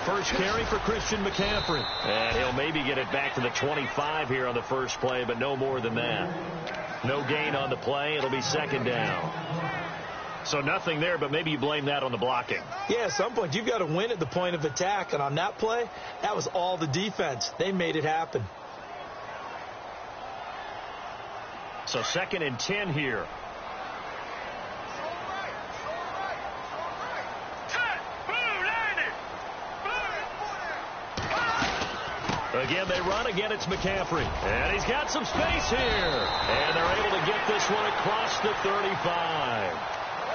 First carry for Christian McCaffrey. And he'll maybe get it back to the 25 here on the first play, but no more than that. No gain on the play. It'll be second down. So nothing there, but maybe you blame that on the blocking. Yeah, at some point you've got to win at the point of attack. And on that play, that was all the defense. They made it happen. So 2nd and 10 here. Again, they run. Again, it's McCaffrey. And he's got some space here. And they're able to get this one across the 35.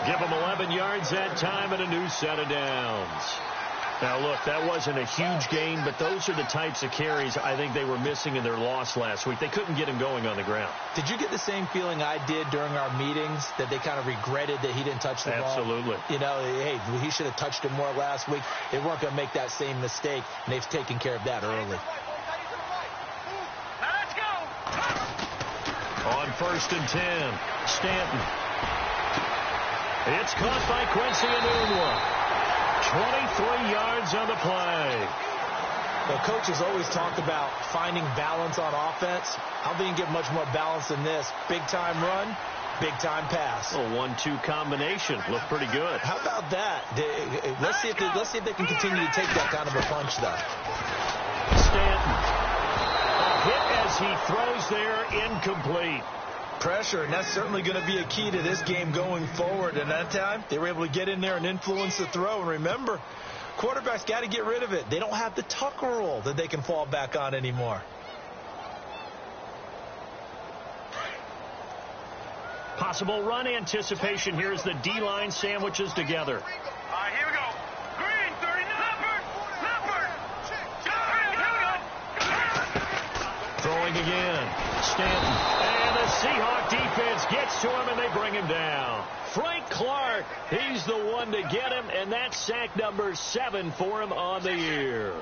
Give him 11 yards that time and a new set of downs. Now, look, that wasn't a huge gain, but those are the types of carries I think they were missing in their loss last week. They couldn't get him going on the ground. Did you get the same feeling I did during our meetings, that they kind of regretted that he didn't touch the ball? Absolutely. You know, hey, he should have touched it more last week. They weren't going to make that same mistake, and they've taken care of that early. On 1st and 10, Stanton. It's caught by Quincy Enunwa. 23 yards on the play. The coaches always talk about finding balance on offense. I don't think you can get much more balance than this. Big-time run, big-time pass. A 1-2 combination. Looked pretty good. How about that? Let's see if they can continue to take that kind of a punch, though. Stanton. A hit as he throws there, incomplete. Pressure, and that's certainly going to be a key to this game going forward. And that time, they were able to get in there and influence the throw. And remember, quarterbacks got to get rid of it. They don't have the tuck rule that they can fall back on anymore. Possible run anticipation here as the D-line sandwiches together. All right, here we go. Green, 30, Leopard. Here we go. Throwing again. Stanton. And the Seahawk defense gets to him, and they bring him down. Frank Clark, he's the one to get him, and that's sack number 7 for him on the year.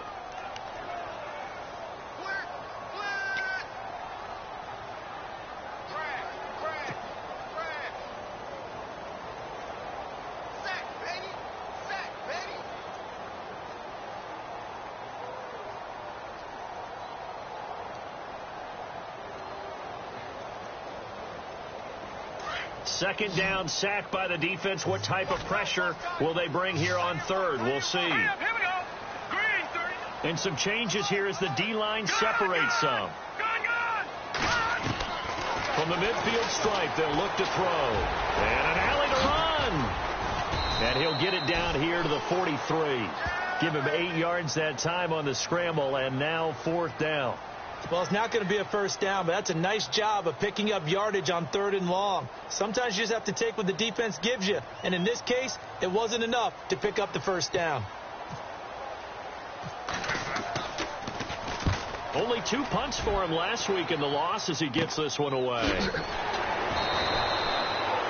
Second down, sack by the defense. What type of pressure will they bring here on 3rd? We'll see. Here we go. Green, 30. And some changes here as the D-line separates some. Gone. From the midfield stripe, they'll look to throw. And an alley to run. And he'll get it down here to the 43. Give him 8 yards that time on the scramble, and now 4th down. Well, it's not going to be a first down, but that's a nice job of picking up yardage on 3rd and long. Sometimes you just have to take what the defense gives you. And in this case, it wasn't enough to pick up the first down. Only 2 punts for him last week in the loss as he gets this one away.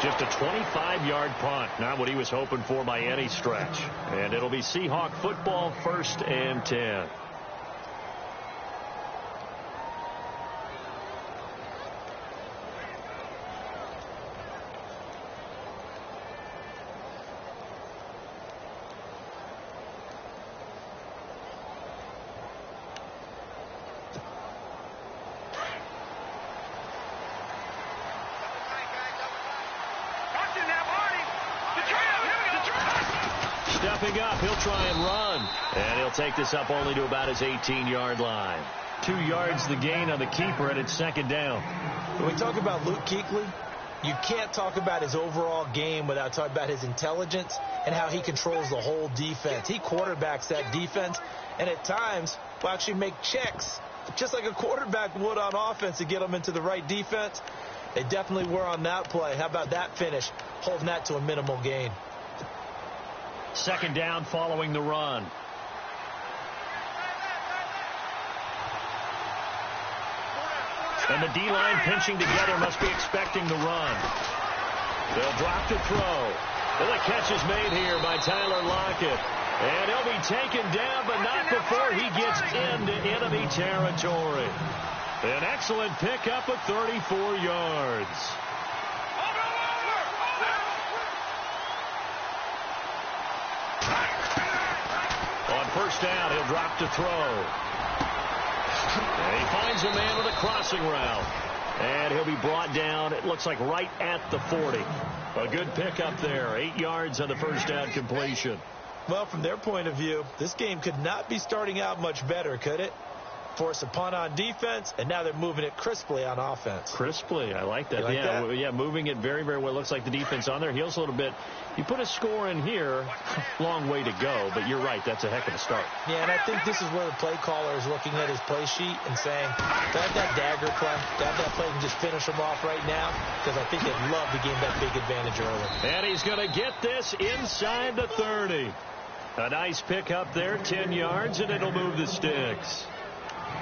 Just a 25-yard punt. Not what he was hoping for by any stretch. And it'll be Seahawk football, 1st and 10. Stepping up, he'll try and run. And he'll take this up only to about his 18-yard line. 2 yards the gain on the keeper, and it's 2nd down. When we talk about Luke Kuechly, you can't talk about his overall game without talking about his intelligence and how he controls the whole defense. He quarterbacks that defense, and at times will actually make checks, just like a quarterback would on offense, to get them into the right defense. They definitely were on that play. How about that finish, holding that to a minimal gain. 2nd down following the run. And the D-line pinching together, must be expecting the run. They'll drop to throw. And the catch is made here by Tyler Lockett. And he'll be taken down, but not before he gets into enemy territory. An excellent pickup of 34 yards. On 1st first down. He'll drop to throw. And he finds a man with a crossing route. And he'll be brought down, it looks like, right at the 40. A good pickup there. 8 yards on the first down completion. Well, from their point of view, this game could not be starting out much better, could it? Force a punt on defense, and now they're moving it crisply on offense. Crisply, I like that. Like that? Yeah, moving it very, very well. Looks like the defense on their heels a little bit. You put a score in here, long way to go, but you're right, that's a heck of a start. Yeah, and I think this is where the play caller is looking at his play sheet and saying, to have that dagger play, to have that play and just finish him off right now, because I think they'd love to gain that big advantage early. And he's going to get this inside the 30. A nice pickup there, 10 yards, and it'll move the sticks.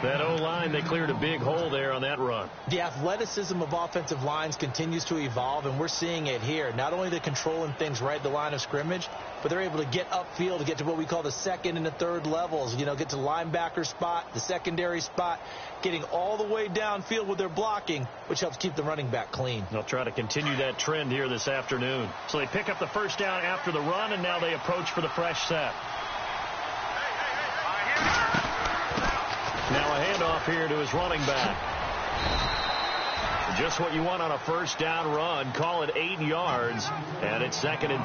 That O-line, they cleared a big hole there on that run. The athleticism of offensive lines continues to evolve, and we're seeing it here. Not only they're controlling things right at the line of scrimmage, but they're able to get upfield to get to what we call the second and the third levels. You know, get to the linebacker spot, the secondary spot, getting all the way downfield with their blocking, which helps keep the running back clean. They'll try to continue that trend here this afternoon. So they pick up the first down after the run, and now they approach for the fresh set. Now a handoff here to his running back. Just what you want on a first down run. Call it 8 yards, and it's 2nd and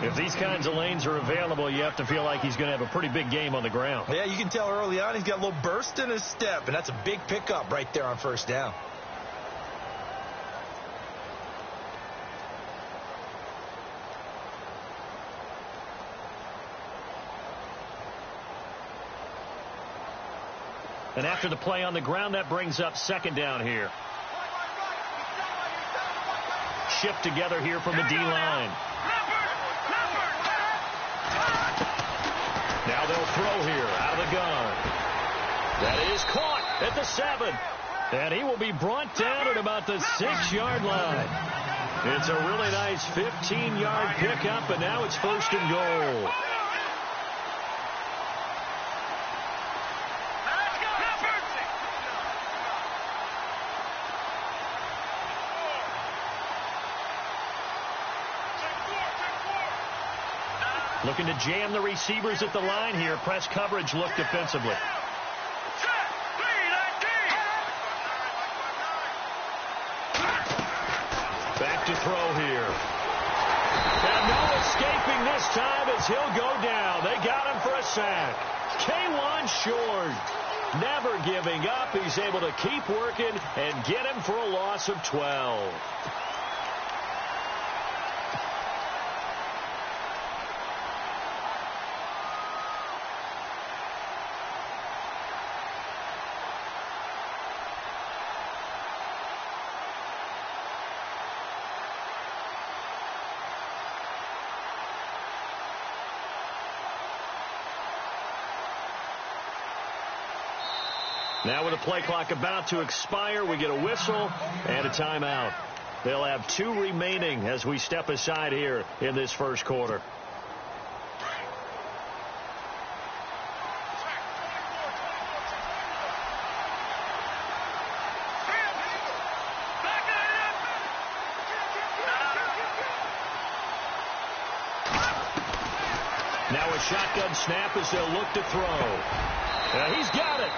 2. If these kinds of lanes are available, you have to feel like he's going to have a pretty big game on the ground. Yeah, you can tell early on he's got a little burst in his step, and that's a big pickup right there on first down. And after the play on the ground, that brings up 2nd down here. Shift together here from the D-line. Now they'll throw here out of the gun. That is caught at the 7. And he will be brought down at about the 6-yard line. It's a really nice 15-yard pickup, and now it's 1st and goal. Looking to jam the receivers at the line here. Press coverage look defensively. Back to throw here. And no escaping this time as he'll go down. They got him for a sack. K'Wan Short never giving up. He's able to keep working and get him for a loss of 12. Now with the play clock about to expire, we get a whistle and a timeout. They'll have 2 remaining as we step aside here in this first quarter. Now a shotgun snap as they'll look to throw. He's got it.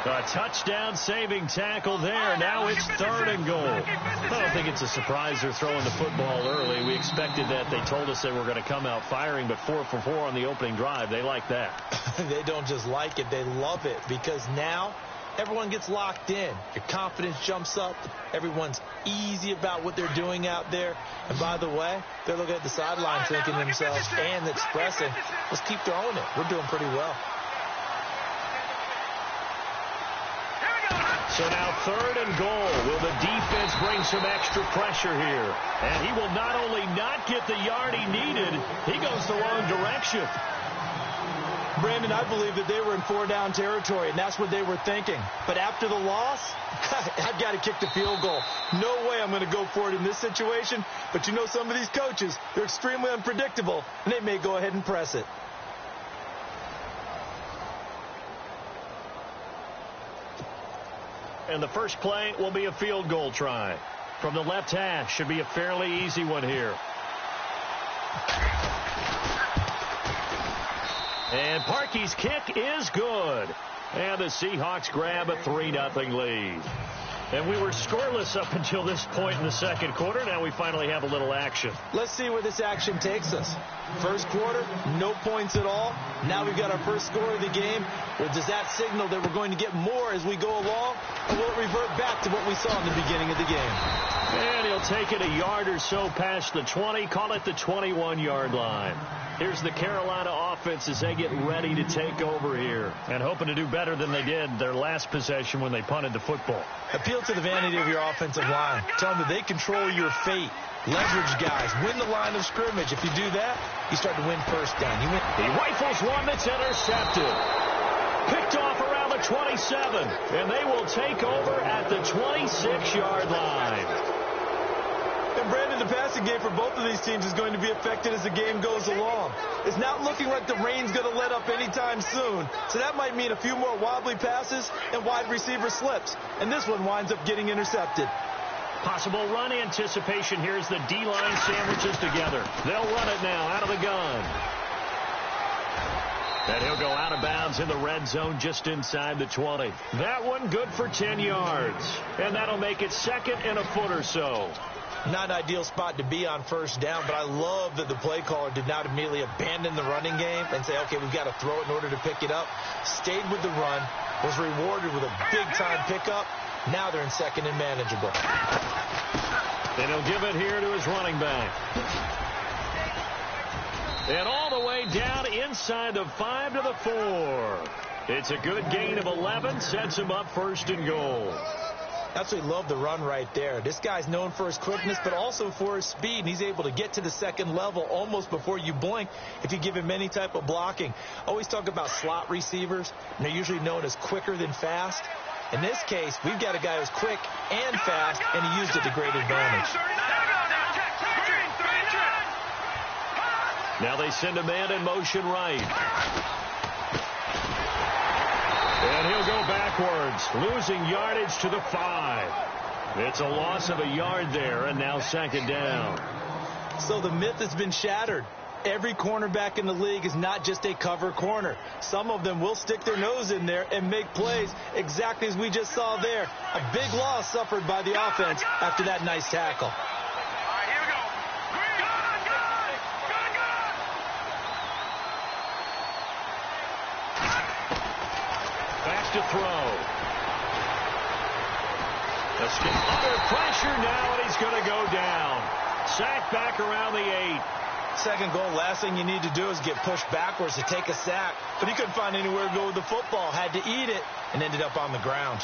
A touchdown-saving tackle there. Now it's 3rd and goal. I don't think it's a surprise they're throwing the football early. We expected that. They told us they were going to come out firing, but 4 for 4 on the opening drive. They like that. They don't just like it. They love it because now everyone gets locked in. Your confidence jumps up. Everyone's easy about what they're doing out there. And by the way, they're looking at the sideline thinking to themselves and expressing, let's keep throwing it. We're doing pretty well. So now 3rd and goal. Will the defense bring some extra pressure here? And he will not only not get the yard he needed, he goes the wrong direction. Brandon, I believe that they were in 4-down territory, and that's what they were thinking. But after the loss, I've got to kick the field goal. No way I'm going to go for it in this situation. But you know some of these coaches, they're extremely unpredictable, and they may go ahead and press it. And the first play will be a field goal try. From the left hash, should be a fairly easy one here. And Parkey's kick is good. And the Seahawks grab a 3-0 lead. And we were scoreless up until this point in the second quarter. Now we finally have a little action. Let's see where this action takes us. First quarter, no points at all. Now we've got our first score of the game. Well, does that signal that we're going to get more as we go along? Or will it revert back to what we saw in the beginning of the game? And he'll take it a yard or so past the 20. Call it the 21-yard line. Here's the Carolina offense as they get ready to take over here. And hoping to do better than they did their last possession when they punted the football. Appeal to the vanity of your offensive line. Tell them that they control your fate. Leverage guys. Win the line of scrimmage. If you do that, you start to win first down. He rifles one that's intercepted. Picked off around the 27. And they will take over at the 26-yard line. And Brandon, the passing game for both of these teams is going to be affected as the game goes along. It's not looking like the rain's going to let up anytime soon. So that might mean a few more wobbly passes and wide receiver slips. And this one winds up getting intercepted. Possible run anticipation here as the D-line sandwiches together. They'll run it now out of the gun. And he'll go out of bounds in the red zone just inside the 20. That one good for 10 yards. And that'll make it second and a foot or so. Not an ideal spot to be on first down, but I love that the play caller did not immediately abandon the running game and say, okay, we've got to throw it in order to pick it up. Stayed with the run, was rewarded with a big-time pickup. Now they're in second and manageable. And he'll give it here to his running back. And all the way down inside the 5 to the 4. It's a good gain of 11, sets him up first and goal. Absolutely love the run right there. This guy's known for his quickness, but also for his speed. And he's able to get to the second level almost before you blink if you give him any type of blocking. Always talk about slot receivers, and they're usually known as quicker than fast. In this case, we've got a guy who's quick and fast, and he used it to great advantage. Now they send a man in motion right. And he'll go backwards, losing yardage to the 5. It's a loss of a yard there, and now second down. So the myth has been shattered. Every cornerback in the league is not just a cover corner. Some of them will stick their nose in there and make plays exactly as we just saw there. A big loss suffered by the offense after that nice tackle. To throw. Under pressure now, and he's going to go down. Sack back around the 8. Second goal, last thing you need to do is get pushed backwards to take a sack. But he couldn't find anywhere to go with the football. Had to eat it and ended up on the ground.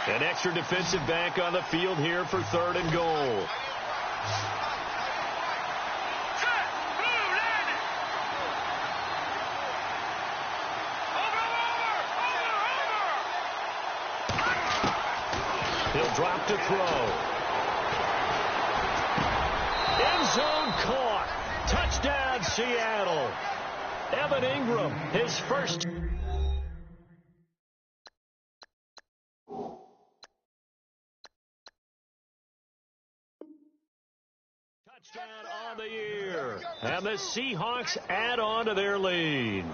An extra defensive back on the field here for third and goal. He'll drop to throw. End zone caught. Touchdown, Seattle. Evan Ingram, his first. Touchdown on the year. And the Seahawks add on to their lead.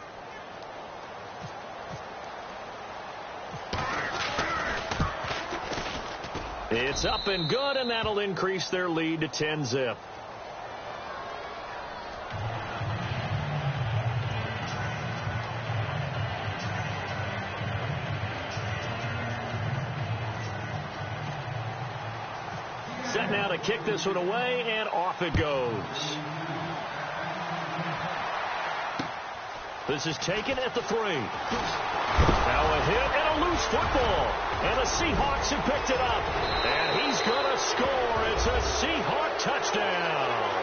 It's up and good, and that'll increase their lead to 10-zip. Set now to kick this one away, and off it goes. This is taken at the 3. Now a hit and a loose football. And the Seahawks have picked it up. And he's going to score. It's a Seahawk touchdown.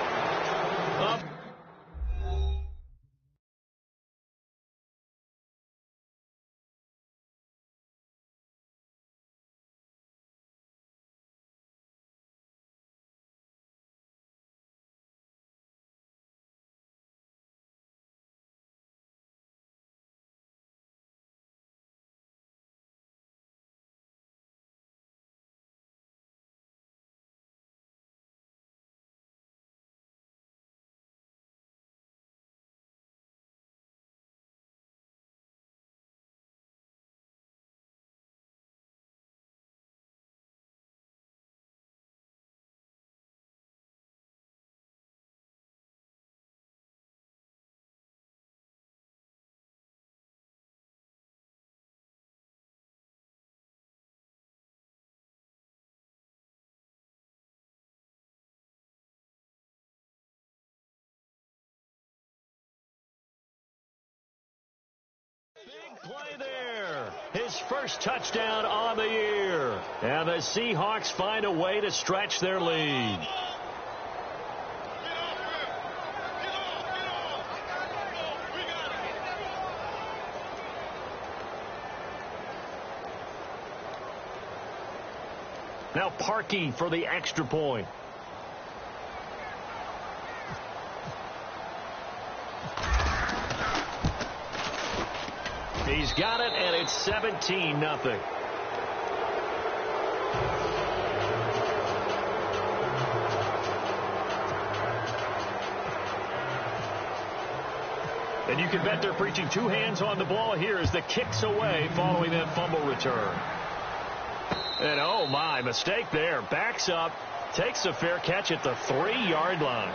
Big play there. His first touchdown on the year. And the Seahawks find a way to stretch their lead. Now Parkey for the extra point. He's got it, and it's 17-0. And you can bet they're preaching two hands on the ball here as the kick's away following that fumble return. And oh my, mistake there. Backs up, takes a fair catch at the 3-yard line.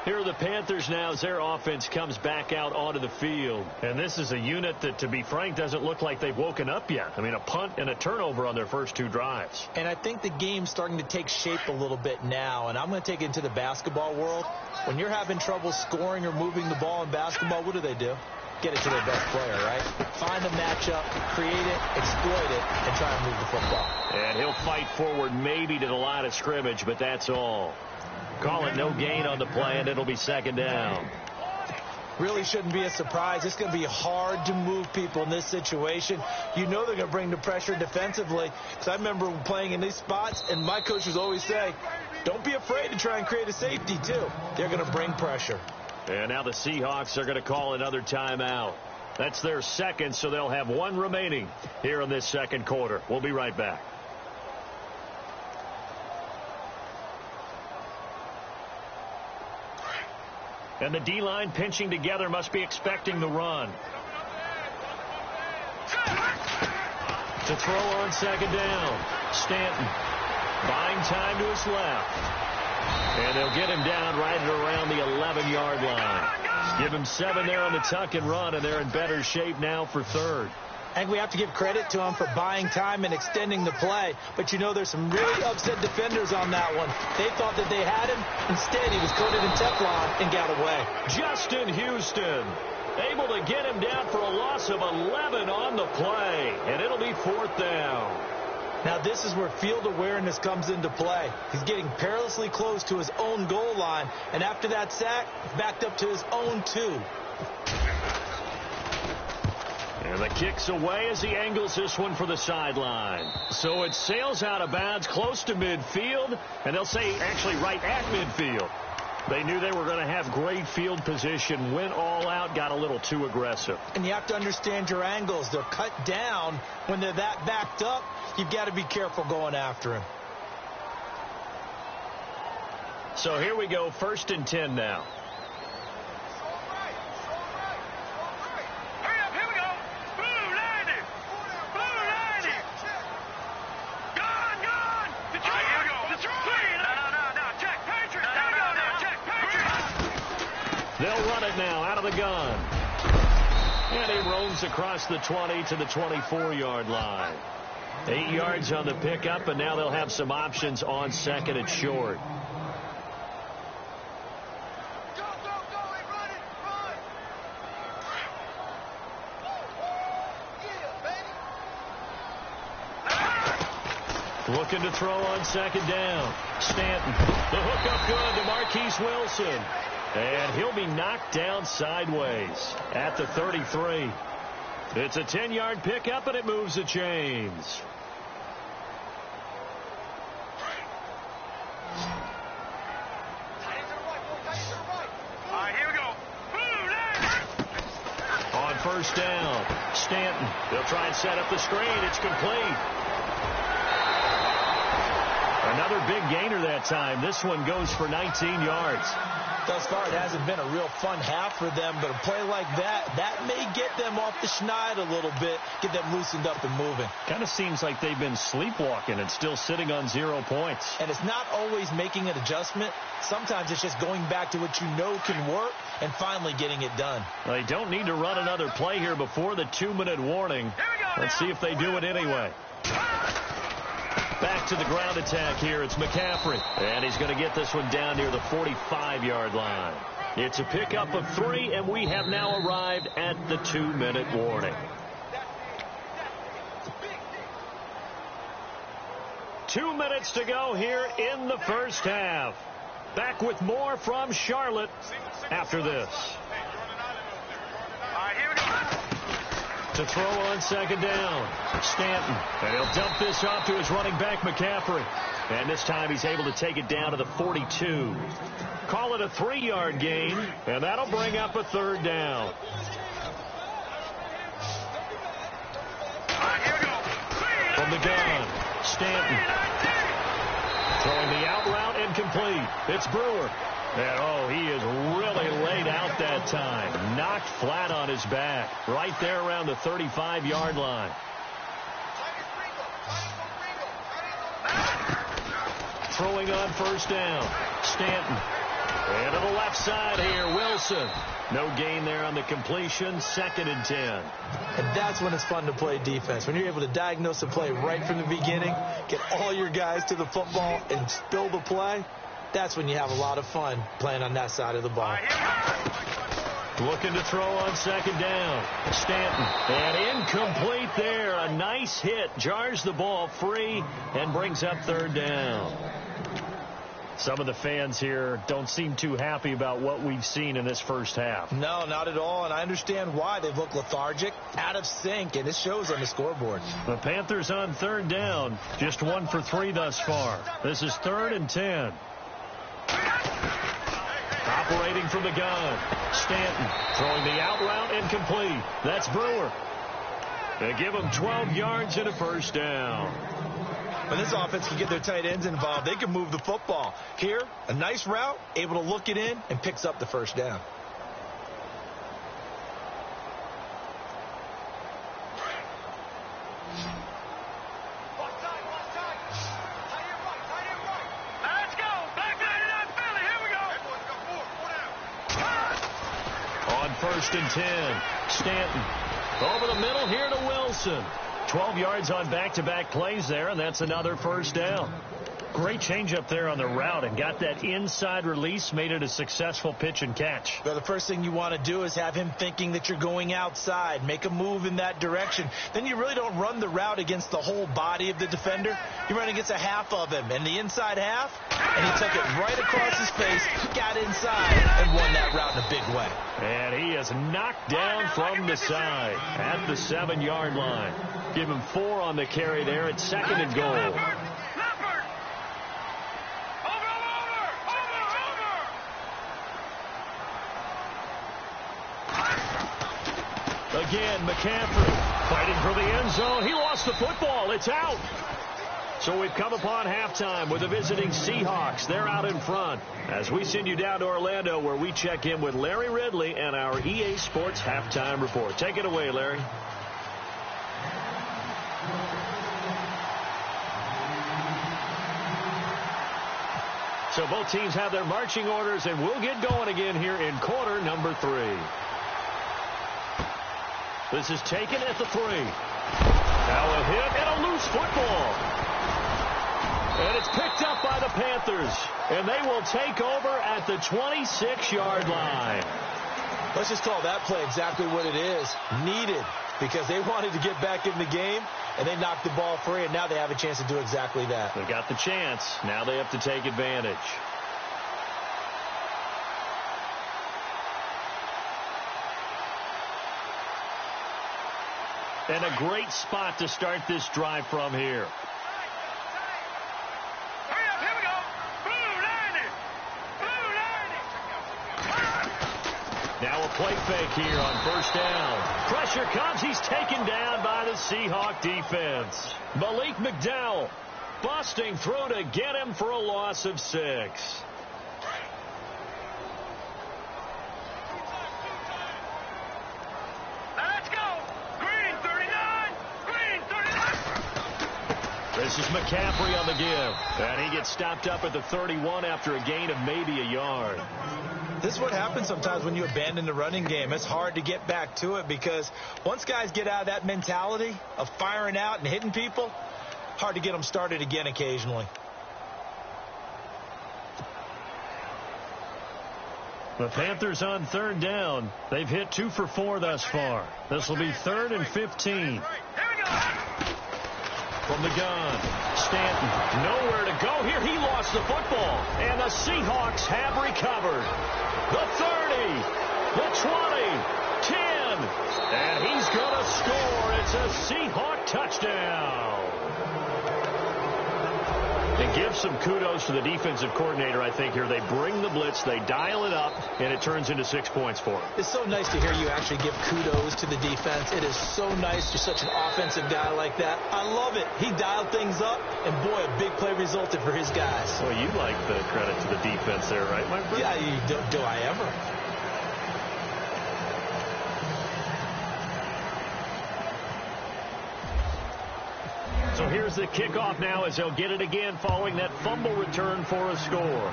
Here are the Panthers now as their offense comes back out onto the field. And this is a unit that, to be frank, doesn't look like they've woken up yet. I mean, a punt and a turnover on their first two drives. And I think the game's starting to take shape a little bit now. And I'm going to take it into the basketball world. When you're having trouble scoring or moving the ball in basketball, what do? Get it to their best player, right? Find a matchup, create it, exploit it, and try and move the football. And he'll fight forward maybe to the line of scrimmage, but that's all. Call it no gain on the play, and it'll be second down. Really shouldn't be a surprise. It's going to be hard to move people in this situation. You know they're going to bring the pressure defensively. Because I remember playing in these spots, and my coaches always say, don't be afraid to try and create a safety, too. They're going to bring pressure. And now the Seahawks are going to call another timeout. That's their second, so they'll have one remaining here in this second quarter. We'll be right back. And the D-line pinching together must be expecting the run. To throw on second down. Stanton buying time to his left. And they'll get him down right at around the 11-yard line. Give him 7 there on the tuck and run, and they're in better shape now for third. I think we have to give credit to him for buying time and extending the play. But, you know, there's some really upset defenders on that one. They thought that they had him. Instead, he was coated in Teflon and got away. Justin Houston able to get him down for a loss of 11 on the play. And it'll be fourth down. Now, this is where field awareness comes into play. He's getting perilously close to his own goal line. And after that sack, backed up to his own 2. And the kick's away as he angles this one for the sideline. So it sails out of bounds close to midfield, and they'll say actually right at midfield. They knew they were going to have great field position, went all out, got a little too aggressive. And you have to understand your angles. They're cut down. When they're that backed up, you've got to be careful going after him. So here we go, 1st and 10 now. They'll run it now out of the gun. And he roams across the 20 to the 24-yard line. 8 yards on the pickup, and now they'll have some options on second and short. Looking to throw on second down. Stanton. The hook up good to Marquise Wilson. And he'll be knocked down sideways at the 33. It's a 10-yard pickup, and it moves the chains. All right, here we go. On first down, Stanton. They'll try and set up the screen. It's complete. Another big gainer that time. This one goes for 19 yards. Thus far, it hasn't been a real fun half for them, but a play like that may get them off the schneid a little bit, get them loosened up and moving. Kind of seems like they've been sleepwalking and still sitting on 0 points. And it's not always making an adjustment. Sometimes it's just going back to what you know can work and finally getting it done. They don't need to run another play here before the 2-minute warning. Let's see if they do it anyway. Back to the ground attack here. It's McCaffrey. And he's going to get this one down near the 45-yard line. It's a pickup of 3, and we have now arrived at the 2-minute warning. 2 minutes to go here in the first half. Back with more from Charlotte after this. To throw on second down, Stanton. And he'll dump this off to his running back, McCaffrey. And this time he's able to take it down to the 42. Call it a 3-yard gain, and that'll bring up a third down. From the gun, Stanton. Throwing the out route incomplete. It's Brewer. And, oh, he is really laid out that time. Knocked flat on his back. Right there around the 35-yard line. Throwing on first down. Stanton. And to the left side here, Wilson. No gain there on the completion. 2nd and 10. And that's when it's fun to play defense. When you're able to diagnose a play right from the beginning, get all your guys to the football, and spill the play. That's when you have a lot of fun playing on that side of the ball. Looking to throw on second down. Stanton. And incomplete there. A nice hit. Jars the ball free and brings up third down. Some of the fans here don't seem too happy about what we've seen in this first half. No, not at all, and I understand why. They've looked lethargic, out of sync, and it shows on the scoreboard. The Panthers on third down. Just 1 for 3 thus far. This is 3rd and 10. Operating from the gun. Stanton throwing the out route incomplete. That's Brewer. They give him 12 yards and a first down. When this offense can get their tight ends involved, they can move the football. Here, a nice route, able to look it in, and picks up the first down. Let's go. Back 99 Philly. Here we go. On 1st and 10, Stanton. Over the middle here to Wilson. 12 yards on back-to-back plays there, and that's another first down. Great change up there on the route and got that inside release, made it a successful pitch and catch. Well, the first thing you want to do is have him thinking that you're going outside, make a move in that direction. Then you really don't run the route against the whole body of the defender. You run against a half of him, and the inside half, and he took it right across his face, got inside, and won that route in a big way. And he is knocked down from the side at the 7-yard line. Give him 4 on the carry there at 2nd and goal. Again, McCaffrey fighting for the end zone. He lost the football. It's out. So we've come upon halftime with the visiting Seahawks. They're out in front as we send you down to Orlando, where we check in with Larry Ridley and our EA Sports Halftime Report. Take it away, Larry. So both teams have their marching orders, and we'll get going again here in quarter number 3. This is taken at the 3. Now a hit and a loose football. And it's picked up by the Panthers. And they will take over at the 26-yard line. Let's just call that play exactly what it is. Needed, because they wanted to get back in the game, and they knocked the ball free, and now they have a chance to do exactly that. They got the chance. Now they have to take advantage. And a great spot to start this drive from here. Hurry up, here we go. Blue 90. Now a play fake here on first down. Pressure comes. He's taken down by the Seahawk defense. Malik McDowell busting through to get him for a loss of 6. This is McCaffrey on the give. And he gets stopped up at the 31 after a gain of maybe a yard. This is what happens sometimes when you abandon the running game. It's hard to get back to it because once guys get out of that mentality of firing out and hitting people, Hard to get them started again occasionally. The Panthers on third down. They've hit 2 for 4 thus far. This will be 3rd and 15. From the gun, Stanton, nowhere to go here. He lost the football, and the Seahawks have recovered. The 30, the 20, 10, and he's going to score. It's a Seahawk touchdown. And give some kudos to the defensive coordinator, I think, here. They bring the blitz, they dial it up, and it turns into 6 points for them. It's so nice to hear you actually give kudos to the defense. It is so nice. You're such an offensive guy like that. I love it. He dialed things up, and boy, a big play resulted for his guys. Well, you like the credit to the defense there, right, my friend? Yeah, do I ever? So here's the kickoff now as they'll get it again following that fumble return for a score.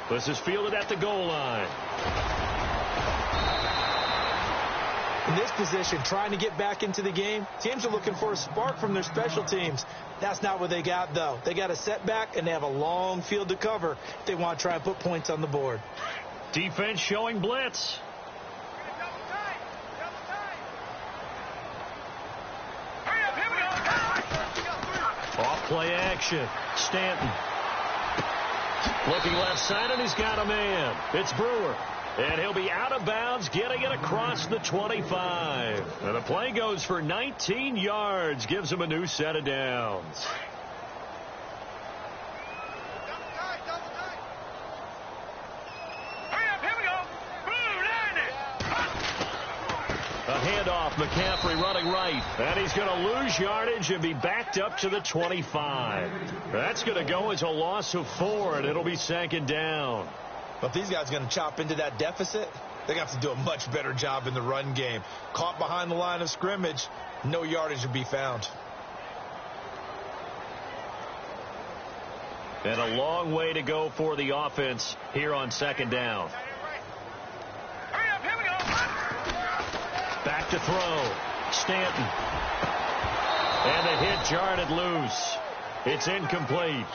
This is fielded at the goal line. In this position, trying to get back into the game, teams are looking for a spark from their special teams. That's not what they got, though. They got a setback, and they have a long field to cover if they want to try and put points on the board. Defense showing blitz. Off-play action. Stanton. Looking left side, and he's got a man. It's Brewer. And he'll be out of bounds, getting it across the 25. And the play goes for 19 yards. Gives him a new set of downs. A handoff, McCaffrey running right. And he's going to lose yardage and be backed up to the 25. That's going to go as a loss of 4, and it'll be 2nd down. But if these guys are going to chop into that deficit, they're going to have to do a much better job in the run game. Caught behind the line of scrimmage, no yardage to be found. And a long way to go for the offense here on 2nd down. Back to throw. Stanton. And the hit jarred it loose. It's incomplete.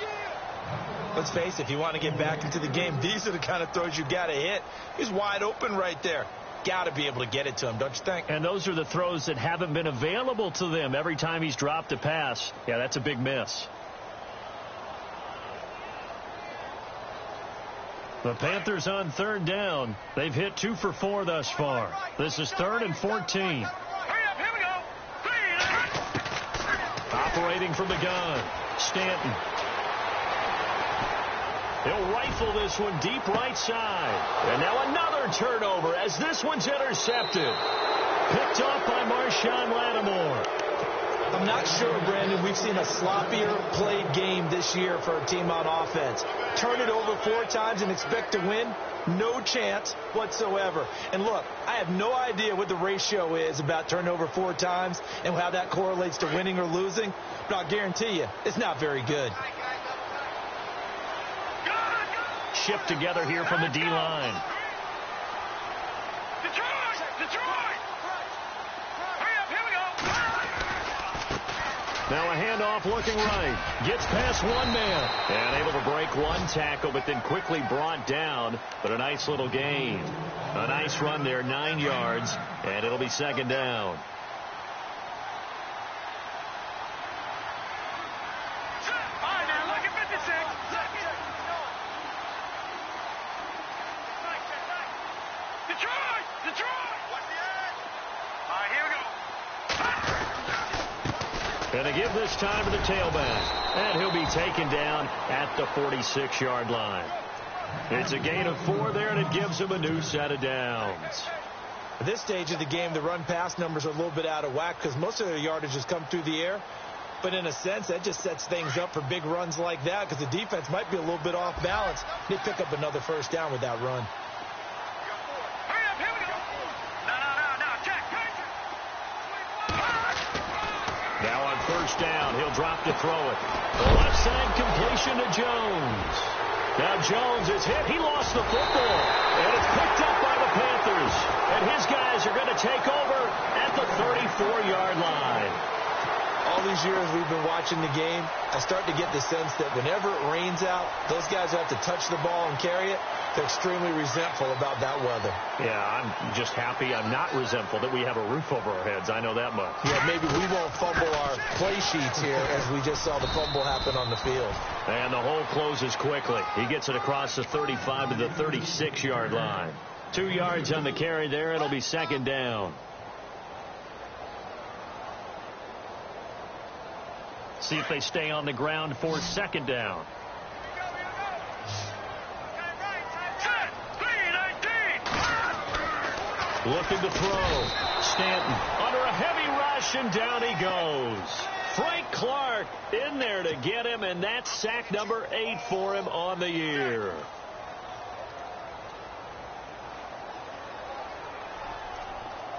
Let's face it, if you want to get back into the game, these are the kind of throws you got to hit. He's wide open right there. Got to be able to get it to him, don't you think? And those are the throws that haven't been available to them every time he's dropped a pass. Yeah, that's a big miss. The Panthers on 3rd down. They've hit 2 for 4 thus far. This is 3rd and 14. Operating from the gun. Stanton. He'll rifle this one deep right side. And now another turnover as this one's intercepted. Picked off by Marshawn Lattimore. I'm not sure, Brandon, we've seen a sloppier played game this year for a team on offense. Turn it over 4 times and expect to win? No chance whatsoever. And look, I have no idea what the ratio is about turnover 4 times and how that correlates to winning or losing, but I'll guarantee you it's not very good. Shipped together here from the D-line. Now a handoff looking right. Gets past one man. And able to break one tackle, but then quickly brought down. But a nice little gain. A nice run there, 9 yards. And it'll be 2nd down. And they give this time to the tailback. And he'll be taken down at the 46-yard line. It's a gain of 4 there, and it gives him a new set of downs. At this stage of the game, the run-pass numbers are a little bit out of whack because most of their yardage has come through the air. But in a sense, that just sets things up for big runs like that because the defense might be a little bit off balance. They pick up another 1st down with that run. Now on 1st down, he'll drop to throw it. The left side completion to Jones. Now Jones is hit. He lost the football. And it's picked up by the the Panthers. And his guys are going to take over at the 34-yard line. All these years we've been watching the game, I start to get the sense that whenever it rains out, those guys who have to touch the ball and carry it, they're extremely resentful about that weather. Yeah, I'm just happy I'm not resentful that we have a roof over our heads. I know that much. Yeah, maybe we won't fumble our play sheets here as we just saw the fumble happen on the field. And the hole closes quickly. He gets it across the 35 to the 36-yard line. 2 yards on the carry there. It'll be second down. See if they stay on the ground for second down. Looking to throw. Stanton under a heavy rush, and down he goes. Frank Clark in there to get him, and that's sack number 8 for him on the year.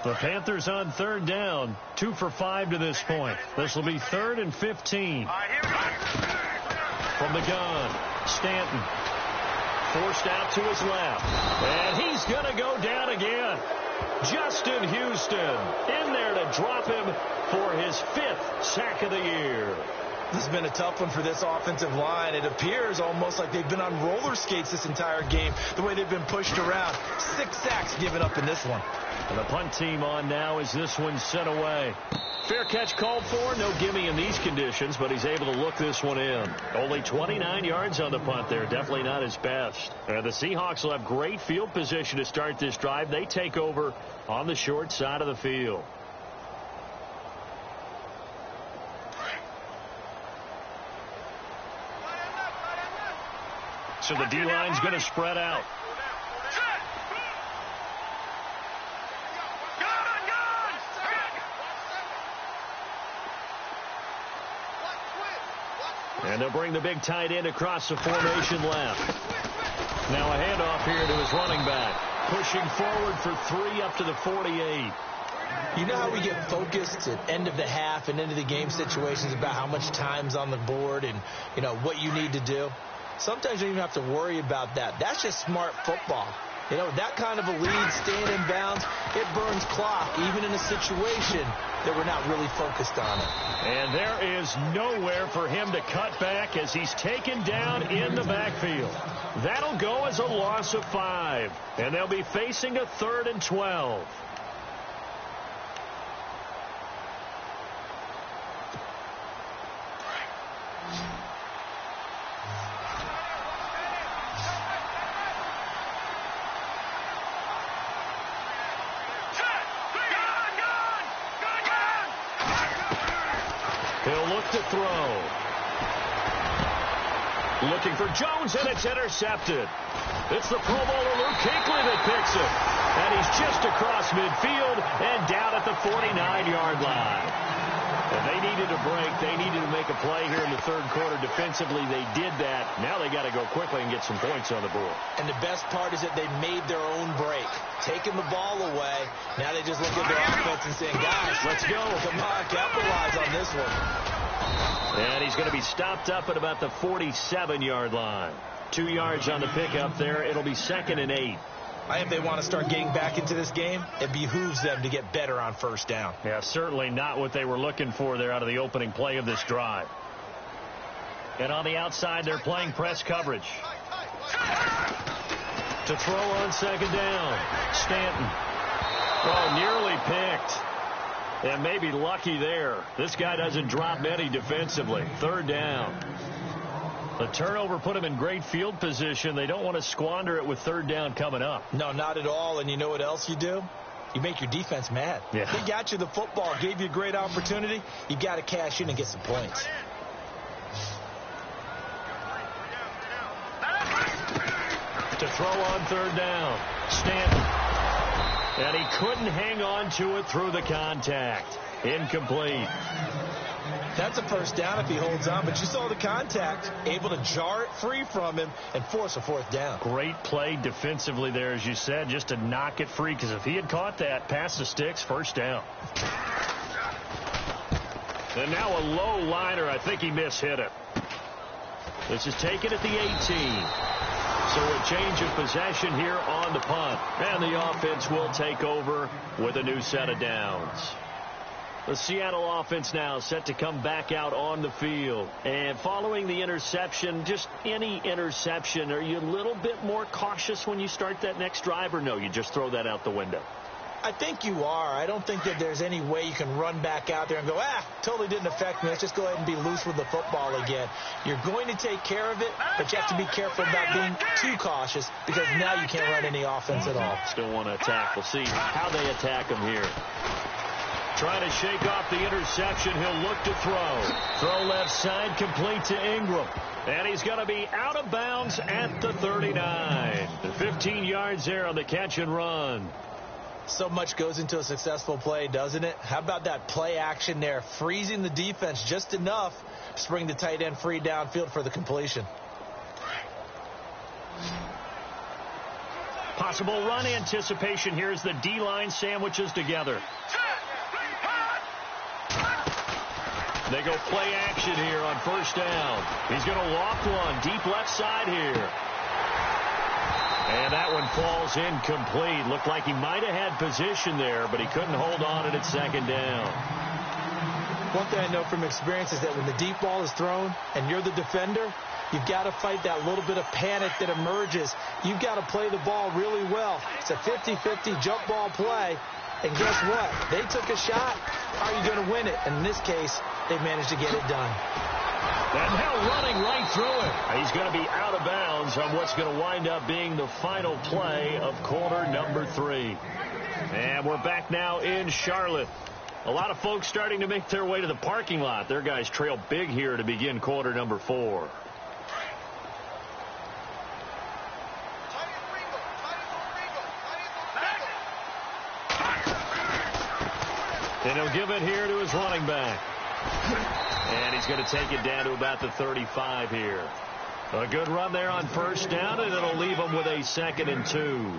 The Panthers on third down, 2 for 5 to this point. This will be 3rd and 15. From the gun, Stanton forced out to his left, and he's going to go down again. Justin Houston in there to drop him for his 5th sack of the year. This has been a tough one for this offensive line. It appears almost like they've been on roller skates this entire game, the way they've been pushed around. 6 sacks given up in this one. And the punt team on now as this one's sent away. Fair catch called for. No gimme in these conditions, but he's able to look this one in. Only 29 yards on the punt there. Definitely not his best. And the Seahawks will have great field position to start this drive. They take over on the short side of the field. So the D-line's going to spread out. And they'll bring the big tight end across the formation left. Now a handoff here to his running back. Pushing forward for 3 up to the 48. You know how we get focused at end of the half and into the game situations about how much time's on the board and, you know, what you need to do? Sometimes you don't even have to worry about that. That's just smart football. You know, that kind of a lead, staying in bounds, it burns clock, even in a situation that we're not really focused on it. And there is nowhere for him to cut back as he's taken down in the backfield. That'll go as a loss of 5. And they'll be facing a 3rd and 12. He'll look to throw. Looking for Jones, and it's intercepted. It's the Pro Bowler Luke Kuechly that picks it. And he's just across midfield and down at the 49-yard line. And they needed a break. They needed to make a play here in the 3rd quarter. Defensively, they did that. Now they got to go quickly and get some points on the board. And the best part is that they made their own break. Taking the ball away. Now they just look at their offense and saying, guys, let's go. Come on, capitalize on this one. And he's going to be stopped up at about the 47-yard line. 2 yards on the pickup there. It'll be 2nd and 8. I think if they want to start getting back into this game, it behooves them to get better on 1st down. Yeah, certainly not what they were looking for there out of the opening play of this drive. And on the outside, they're playing press coverage. To throw on 2nd down, Stanton. Oh, nearly picked. And maybe lucky there. This guy doesn't drop many defensively. 3rd down. The turnover put him in great field position. They don't want to squander it with 3rd down coming up. No, not at all. And you know what else you do? You make your defense mad. Yeah. They got you the football, gave you a great opportunity. You got to cash in and get some points. To throw on 3rd down, Stanton. And he couldn't hang on to it through the contact. Incomplete. That's a 1st down if he holds on, but you saw the contact, able to jar it free from him and force a 4th down. Great play defensively there, as you said, just to knock it free, because if he had caught that, past the sticks, 1st down. And now a low liner. I think he mishit it. This is taken at the 18. So a change of possession here on the punt. And the offense will take over with a new set of downs. The Seattle offense now set to come back out on the field. And following the interception, just any interception, are you a little bit more cautious when you start that next drive, or no, you just throw that out the window? I think you are. I don't think that there's any way you can run back out there and go, totally didn't affect me. Let's just go ahead and be loose with the football again. You're going to take care of it, but you have to be careful about being too cautious because now you can't run any offense at all. Still want to attack. We'll see how they attack him here. Trying to shake off the interception. He'll look to throw. Throw left side, complete to Ingram. And he's going to be out of bounds at the 39. 15 yards there on the catch and run. So much goes into a successful play, doesn't it? How about that play action there? Freezing the defense just enough to bring the tight end free downfield for the completion. Possible run anticipation here as the D-line sandwiches together. They go play action here on first down. He's going to loft one deep left side here. And that one falls incomplete. Looked like he might have had position there, but he couldn't hold on at second down. One thing I know from experience is that when the deep ball is thrown and you're the defender, you've got to fight that little bit of panic that emerges. You've got to play the ball really well. It's a 50-50 jump ball play. And guess what? They took a shot. How are you going to win it? And in this case, they managed to get it done. And now running right through it. He's going to be out of bounds on what's going to wind up being the final play of quarter number 3. And we're back now in Charlotte. A lot of folks starting to make their way to the parking lot. Their guys trail big here to begin quarter number 4. And he'll give it here to his running back. And he's going to take it down to about the 35 here. A good run there on first down, and it'll leave him with a 2nd and 2.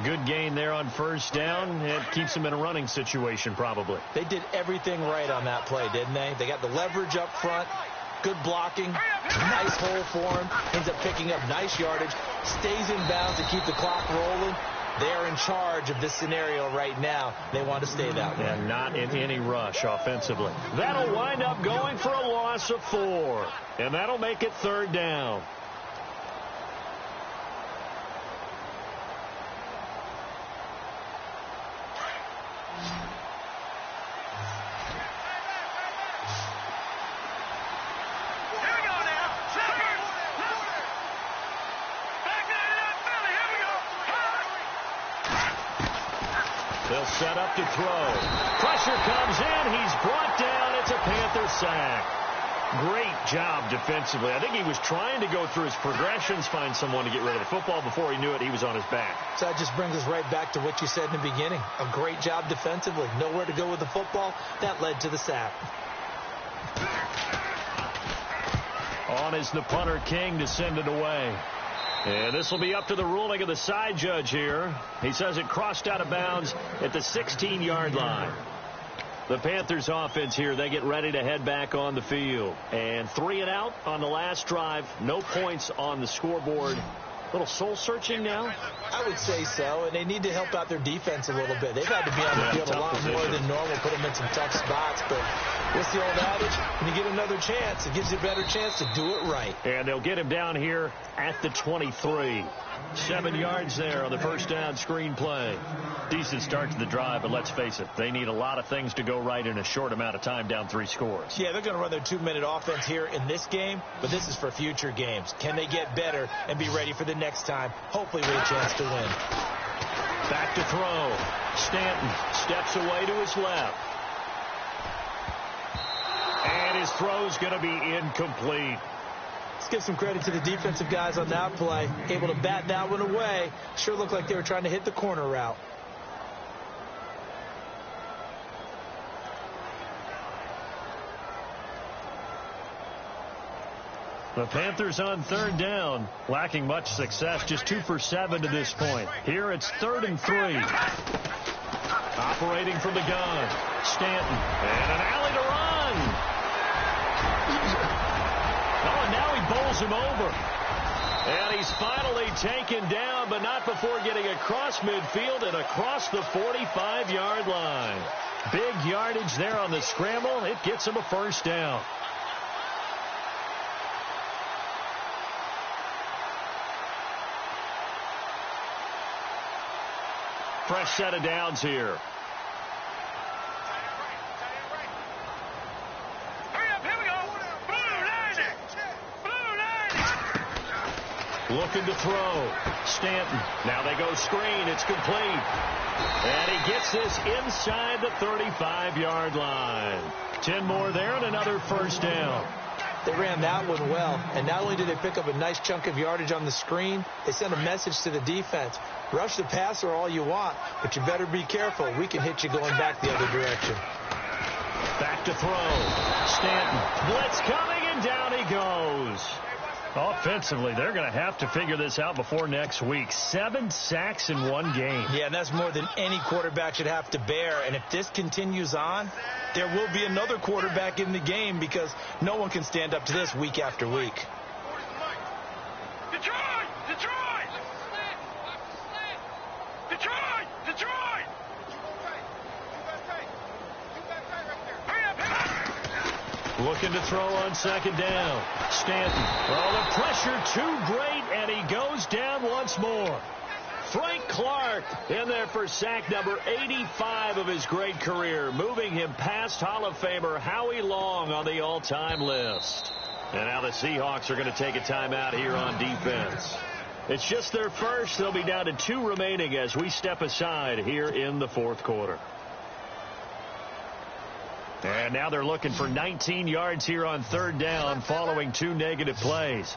Good gain there on first down. It keeps him in a running situation probably. They did everything right on that play, didn't they? They got the leverage up front, good blocking, nice hole for him, ends up picking up nice yardage, stays in bounds to keep the clock rolling. They're in charge of this scenario right now. They want to stay that way. And not in any rush offensively. That'll wind up going for a loss of 4. And that'll make it 3rd down. They'll set up to throw. Pressure comes in. He's brought down. It's a Panther sack. Great job defensively. I think he was trying to go through his progressions, find someone to get rid of the football. Before he knew it, he was on his back. So that just brings us right back to what you said in the beginning. A great job defensively. Nowhere to go with the football. That led to the sack. On is the punter King to send it away. And this will be up to the ruling of the side judge here. He says it crossed out of bounds at the 16-yard line. The Panthers offense here, they get ready to head back on the field. And 3 and out on the last drive. No points on the scoreboard. A little soul-searching now? I would say so, and they need to help out their defense a little bit. They've had to be on the field a lot more than normal, put them in some tough spots. But what's the old adage? When you get another chance, it gives you a better chance to do it right. And they'll get him down here at the 23. 7 yards there on the first down screen play. Decent start to the drive, but let's face it, they need a lot of things to go right in a short amount of time, down 3 scores. Yeah, they're going to run their 2-minute offense here in this game, but this is for future games. Can they get better and be ready for the next time, hopefully with a chance to win? Back to throw. Stanton steps away to his left. And his throw's going to be incomplete. Let's give some credit to the defensive guys on that play. Able to bat that one away. Sure looked like they were trying to hit the corner route. The Panthers on 3rd down, lacking much success, just 2 for 7 to this point. Here it's 3rd and 3. Operating from the gun, Stanton, and an alley to run. Oh, and now he bowls him over. And And he's finally taken down, but not before getting across midfield and across the 45-yard line. Big yardage there on the scramble. It gets him a first down. Fresh set of downs here. Looking to throw. Stanton. Now they go screen. It's complete. And he gets this inside the 35-yard line. 10 more there and another first down. They ran that one well, and not only did they pick up a nice chunk of yardage on the screen, they sent a message to the defense. Rush the passer all you want, but you better be careful. We can hit you going back the other direction. Back to throw. Stanton. Blitz coming, and down he goes. Offensively, they're going to have to figure this out before next week. 7 sacks in one game. Yeah, and that's more than any quarterback should have to bear. And if this continues on, there will be another quarterback in the game because no one can stand up to this week after week. Detroit! Detroit! Detroit! Detroit! Looking to throw on second down. Stanton. Oh, the pressure too great, and he goes down once more. Frank Clark in there for sack number 85 of his great career, moving him past Hall of Famer Howie Long on the all-time list. And now the Seahawks are going to take a timeout here on defense. It's just their first. They'll be down to 2 remaining as we step aside here in the fourth quarter. And now they're looking for 19 yards here on third down following 2 negative plays.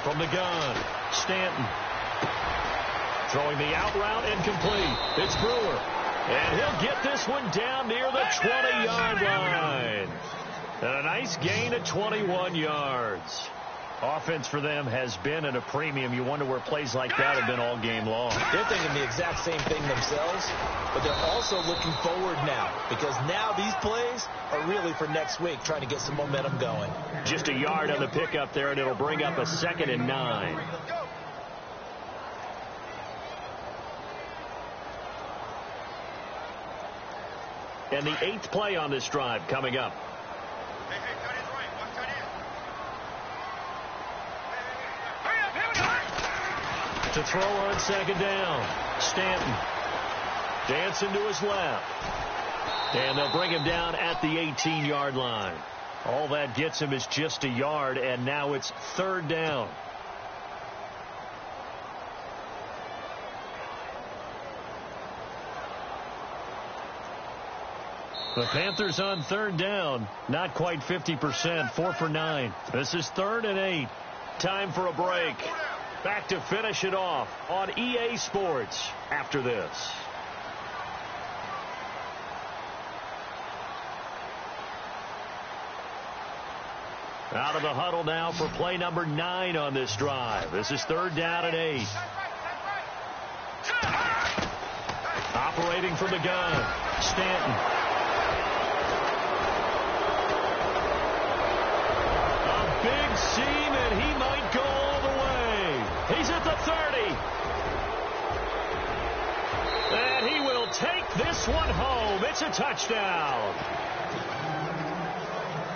From the gun, Stanton. Throwing the out route incomplete. It's Brewer. And he'll get this one down near the 20-yard line. And a nice gain of 21 yards. Offense for them has been at a premium. You wonder where plays like that have been all game long. They're thinking the exact same thing themselves, but they're also looking forward now because now these plays are really for next week, trying to get some momentum going. Just a yard on the pickup there, and it'll bring up a 2nd and 9. And the 8th play on this drive coming up. To throw on second down. Stanton. Dancing to his left. And they'll bring him down at the 18-yard line. All that gets him is just a yard, and now it's third down. The Panthers on third down. Not quite 50%. 4 for 9. This is 3rd and 8. Time for a break. Back to finish it off on EA Sports after this. Out of the huddle now for play number 9 on this drive. This is 3rd down and 8. Operating from the gun, Stanton. A big seam, and he might go all the way. He's at the 30. And he will take this one home. It's a touchdown.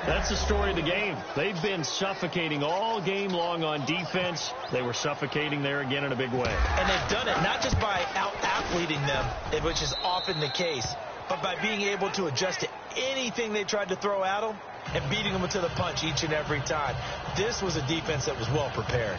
That's the story of the game. They've been suffocating all game long on defense. They were suffocating there again in a big way. And they've done it not just by out-athleting them, which is often the case, but by being able to adjust to anything they tried to throw at them and beating them to the punch each and every time. This was a defense that was well prepared.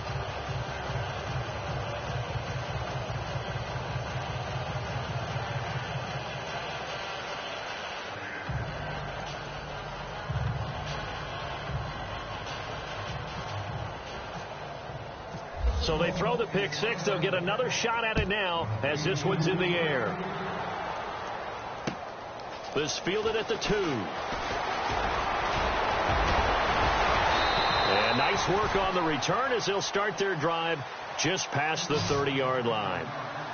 So they throw the pick six. They'll get another shot at it now as this one's in the air. This fielded at the 2. And nice work on the return as they'll start their drive just past the 30-yard line.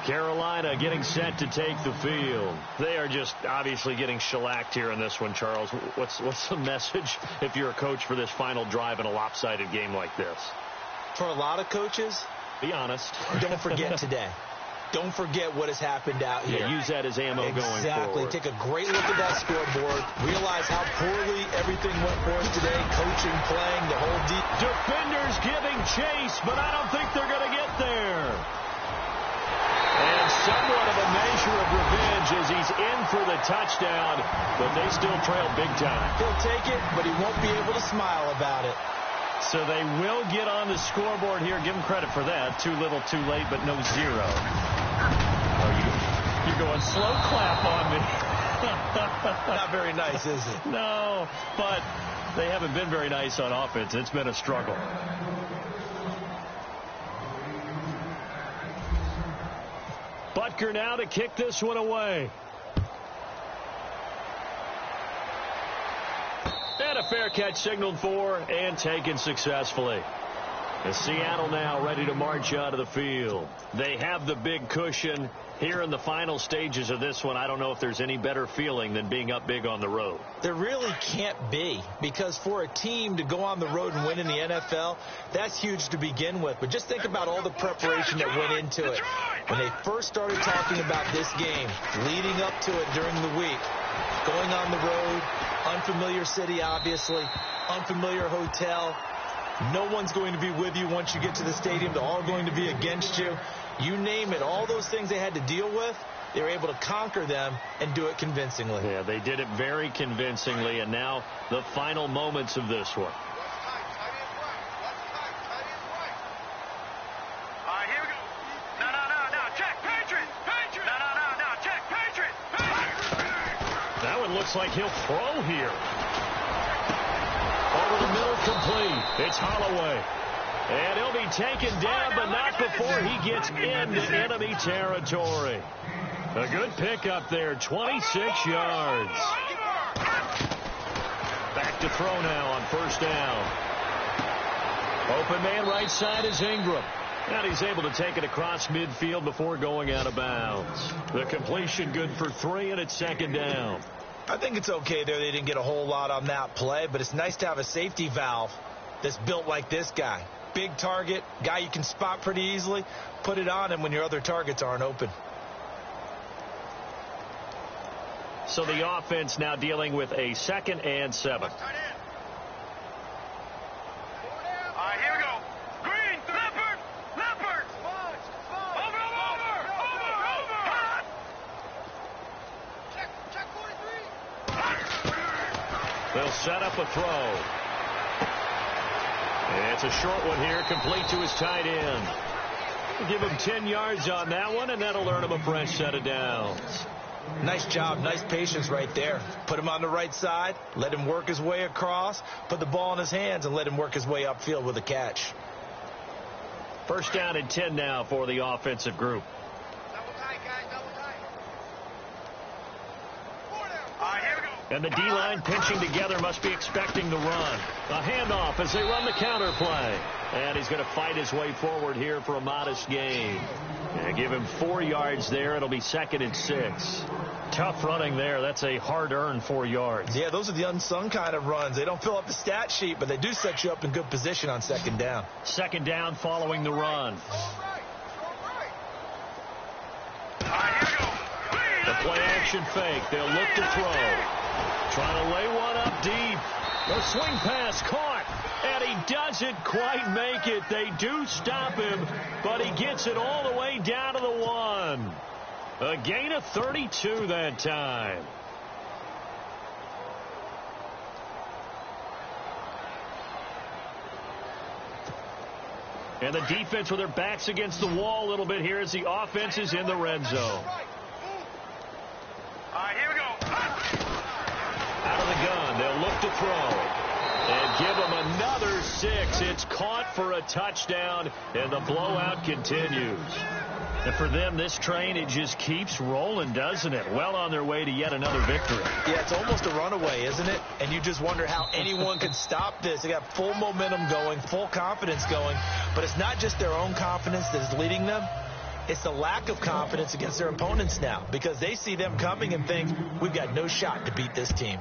Carolina getting set to take the field. They are just obviously getting shellacked here in this one, Charles. What's the message if you're a coach for this final drive in a lopsided game like this? For a lot of coaches, be honest. Don't forget today. Don't forget what has happened out here. Yeah, use that as ammo going forward. Exactly. Take a great look at that scoreboard. Realize how poorly everything went for us today. Coaching, playing, the whole deep. Defenders giving chase, but I don't think they're going to get there. And somewhat of a measure of revenge as he's in for the touchdown, but they still trail big time. He'll take it, but he won't be able to smile about it. So they will get on the scoreboard here. Give him credit for that. Too little, too late, but no zero. Oh, you're going slow clap on me. Not very nice, is it? No, but they haven't been very nice on offense. It's been a struggle. Butker now to kick this one away. And a fair catch signaled for and taken successfully. As Seattle now ready to march out of the field. They have the big cushion. Here in the final stages of this one, I don't know if there's any better feeling than being up big on the road. There really can't be, because for a team to go on the road and win in the NFL, that's huge to begin with. But just think about all the preparation that went into it. When they first started talking about this game, leading up to it during the week, going on the road, unfamiliar city, obviously, unfamiliar hotel. No one's going to be with you once you get to the stadium. They're all going to be against you. You name it, all those things they had to deal with, they were able to conquer them and do it convincingly. Yeah, they did it very convincingly, and now the final moments of this one. Here we go. No. Check, Patriot. No. Check, Patriot. That one looks like he'll throw here. Over the middle, complete. It's Holloway. And he'll be taken down, but not before he gets into enemy territory. A good pickup there, 26 yards. Back to throw now on first down. Open man right side is Ingram. And he's able to take it across midfield before going out of bounds. The completion good for 3, and it's second down. I think it's okay there. They didn't get a whole lot on that play, but it's nice to have a safety valve that's built like this guy. Big target, guy you can spot pretty easily. Put it on him when your other targets aren't open. So the offense now dealing with a 2nd and 7. Here we go. Green, Leopard. Over. Check 43. They'll set up a throw. And it's a short one here, complete to his tight end. We'll give him 10 yards on that one, and that'll earn him a fresh set of downs. Nice job, nice patience right there. Put him on the right side, let him work his way across, put the ball in his hands, and let him work his way upfield with a catch. First down and 10 now for the offensive group. Double tight, guys, double tight. Here we go. And the D-line pinching together must be expecting the run. A handoff as they run the counter play. And he's going to fight his way forward here for a modest gain. And give him 4 yards there. It'll be 2nd and 6. Tough running there. That's a hard-earned 4 yards. Yeah, those are the unsung kind of runs. They don't fill up the stat sheet, but they do set you up in good position on 2nd down. 2nd down following the run. The play-action fake. They'll look to throw. Trying to lay one up deep. The swing pass caught, and he doesn't quite make it. They do stop him, but he gets it all the way down to the 1. A gain of 32 that time. And the defense with their backs against the wall a little bit here as the offense is in the red zone. Here we go. Out of the gun, they'll look to throw. And give him another 6. It's caught for a touchdown, and the blowout continues. And for them, this train, it just keeps rolling, doesn't it? Well on their way to yet another victory. Yeah, it's almost a runaway, isn't it? And you just wonder how anyone could stop this. They got full momentum going, full confidence going. But it's not just their own confidence that's leading them. It's the lack of confidence against their opponents now because they see them coming and think, we've got no shot to beat this team.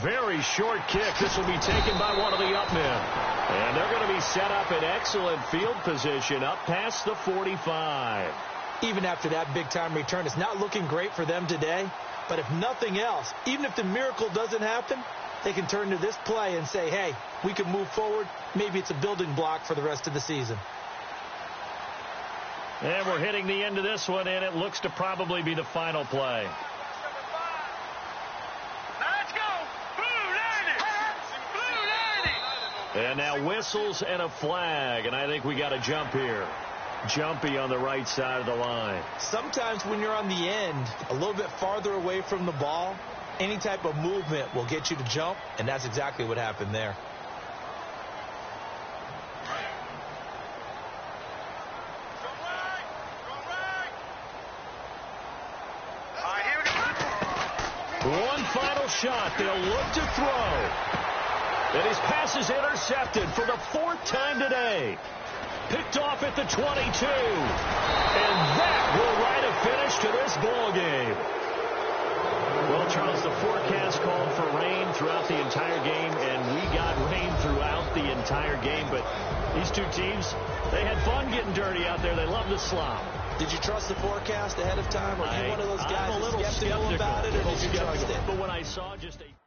Very short kick. This will be taken by one of the up men. And they're going to be set up in excellent field position up past the 45. Even after that big-time return, it's not looking great for them today. But if nothing else, even if the miracle doesn't happen, they can turn to this play and say, hey, we can move forward. Maybe it's a building block for the rest of the season. And we're hitting the end of this one, and it looks to probably be the final play. And now whistles and a flag, and I think we got a jump here. Jumpy on the right side of the line. Sometimes when you're on the end, a little bit farther away from the ball, any type of movement will get you to jump, and that's exactly what happened there. One final shot. They'll look to throw. And his pass is intercepted for the 4th time today. Picked off at the 22. And that will write a finish to this ball game. Well, Charles, the forecast called for rain throughout the entire game, and we got rain throughout the entire game. But these two teams, they had fun getting dirty out there. They love the slop. Did you trust the forecast ahead of time? Or are you one of those guys I'm a little skeptical about it, or did you trust it? But when I saw just a